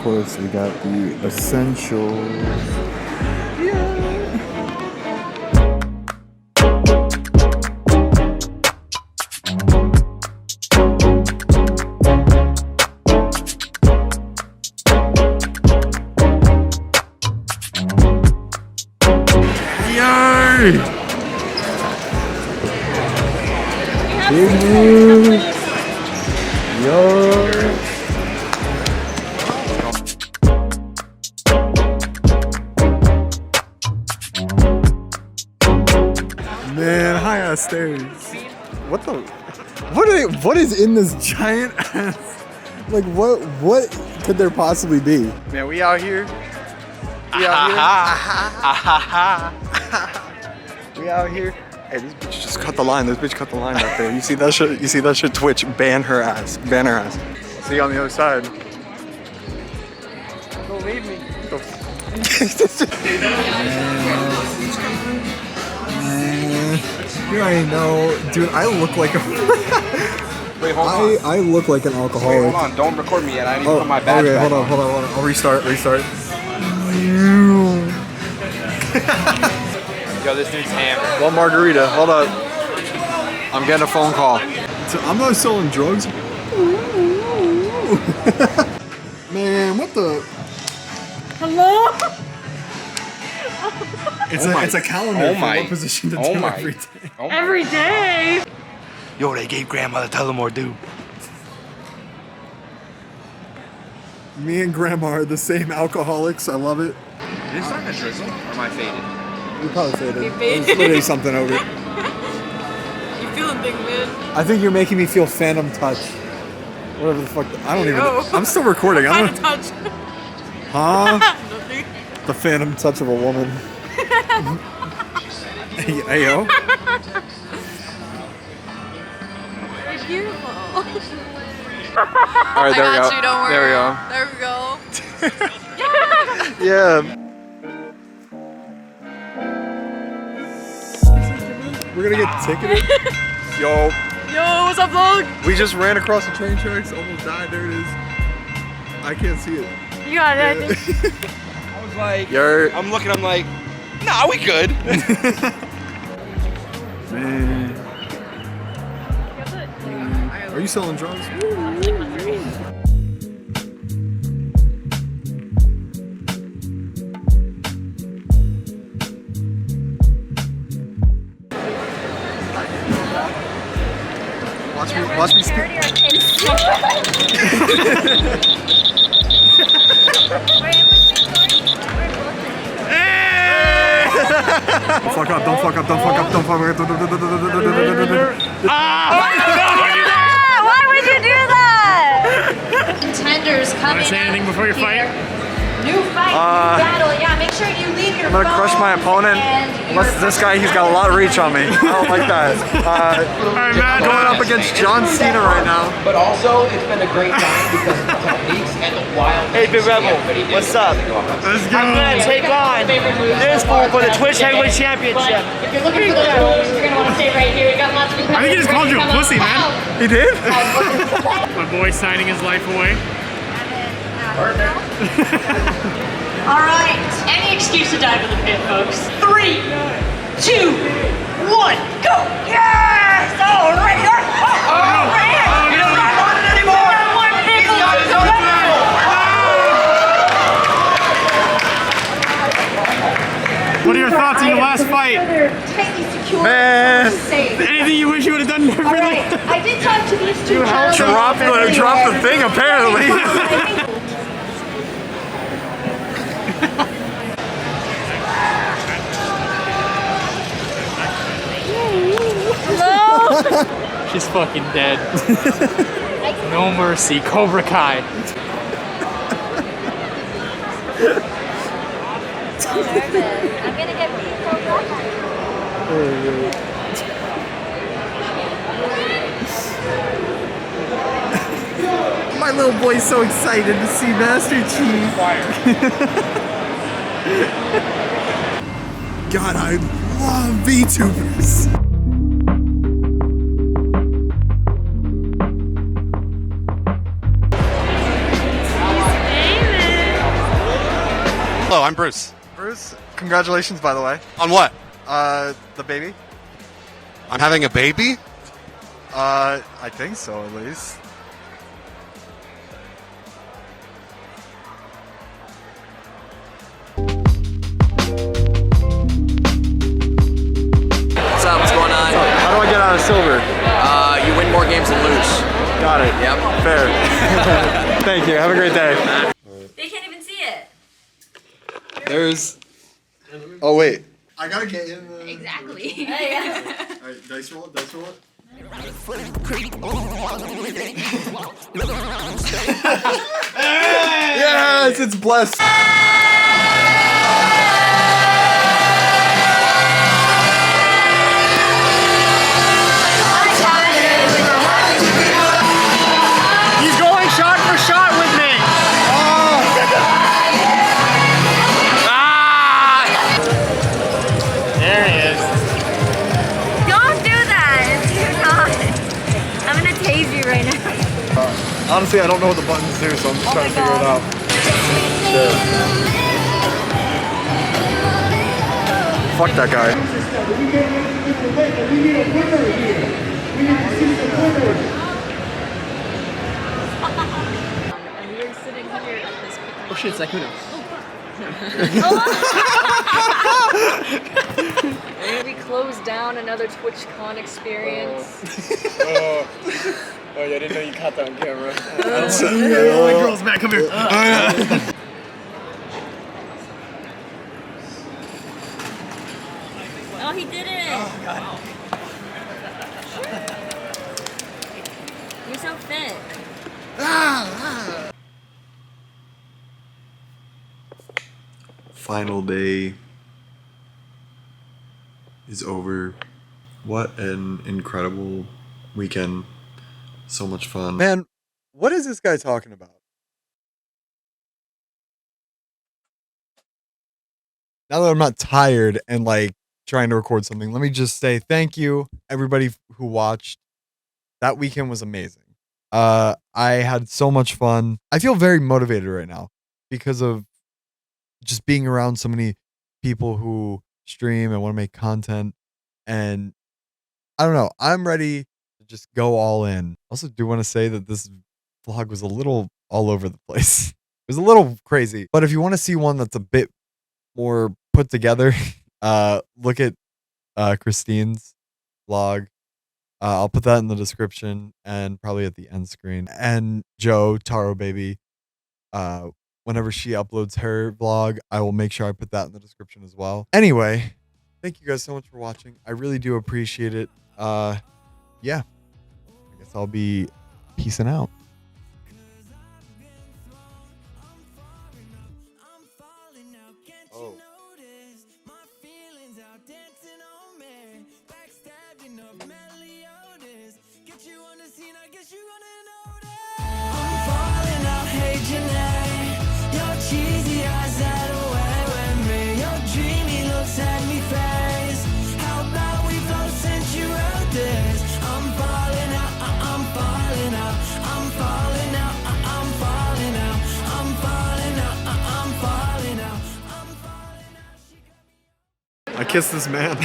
course, we got the essentials. Yeah. Yay! Big move! Yo! Man, high ass stairs. What the? What is in this giant ass? Like what could there possibly be? Man, we out here. We out here. Hey, this bitch just cut the line. This bitch cut the line right there. You see that shit? You see that shit? Twitch, ban her ass. Ban her ass. See you on the other side. Don't leave me. You already know, dude. I look like a. Wait, hold on. I look like an alcoholic. Wait, hold on. Don't record me yet. I need to put my badge okay, back hold on. I'll restart. Yo, this dude's hammered. One margarita. Hold up. I'm getting a phone call. So I'm not selling drugs. Man, what the? Hello? It's a calendar for what position to do every day. Every day? Yo, they gave Grandma the Tullamore dude. Me and Grandma are the same alcoholics. I love it. Is this starting to drizzle? Or am I faded? You probably faded. You faded. There's literally something over it. You feeling big, man? I think you're making me feel phantom touch. Whatever the fuck. I don't even. I'm still recording. What kind of touch? Huh? Nothing. The phantom touch of a woman. Hey yo. You're beautiful. All right, there we go. You, don't worry. There we go. Yeah. We're gonna get ticketed. Yo. Yo, what's up, vlog? We just ran across the train tracks. Almost died. There it is. I can't see it. You got it. Yeah. I was like, I'm looking, I'm like, nah, we good. Man. Are you selling drugs? Watch me speak. Don't fuck up. Why would you do that? Contenders coming. Want to say anything before your fight? New fight, new battle. Yeah, make sure you leave your I'm gonna crush my opponent. Unless this guy, he's got a lot of reach on me. I don't like that. Alright, man. Going up against John Cena right now. But also, it's been a great time because of the techniques and the wild. Hey, Big Rebel, what's up? Let's go. I'm gonna take on this fool for the Twitch Heavyweight Championship. If you're looking for those moves, you're gonna want to stay right here. We got lots of. I think he just called you a pussy, man. He did? My boy signing his life away. All right. Any excuse to dive in the pit, folks. 3, 2, 1, go! Yes! All right. Oh, man! He doesn't want it anymore. He's got his own What are your thoughts on your last fight? Man. Anything you wish you would have done differently? I did talk to these two gentlemen. Drop the thing, apparently. She's fucking dead. No mercy, Cobra Kai. I'm gonna get beat so bad. My little boy's so excited to see Master Chief. God, I love VTubers. Hello, I'm Bruce. Bruce, congratulations, by the way. On what? The baby. I'm having a baby? I think so, at least. What's up? What's going on? How do I get out of silver? You win more games than lose. Got it. Yep. Fair. Thank you. Have a great day. They can't even see it. There's. Oh wait. I gotta get in the. Exactly. Alright, dice roll it. Dice roll it. Yes, it's blessed. He's going shot for shot with me. There he is. Don't do that. Do not. I'm gonna tase you right now. Honestly, I don't know what the buttons do, so I'm just trying to figure it out. Fuck that guy. And we're sitting here at this picnic. Oh shit, Sakuno. We closed down another TwitchCon experience. Oh yeah, I didn't know you caught that on camera. Oh, my girl's back, come here. Oh, he did it. Oh, God. You're so fit. Final day is over. What an incredible weekend. So much fun. Man, what is this guy talking about? Now that I'm not tired and like trying to record something, let me just say thank you everybody who watched. That weekend was amazing. I had so much fun. I feel very motivated right now because of just being around so many people who stream and want to make content. And I don't know, I'm ready to just go all in. Also do want to say that this vlog was a little all over the place. It was a little crazy. But if you want to see one that's a bit more put together, look at Krystienne's vlog. I'll put that in the description and probably at the end screen. And Joe, Taro Baby, whenever she uploads her vlog, I will make sure I put that in the description as well. Anyway, thank you guys so much for watching. I really do appreciate it. Yeah, I guess I'll be peacing out. Oh. I kissed this man.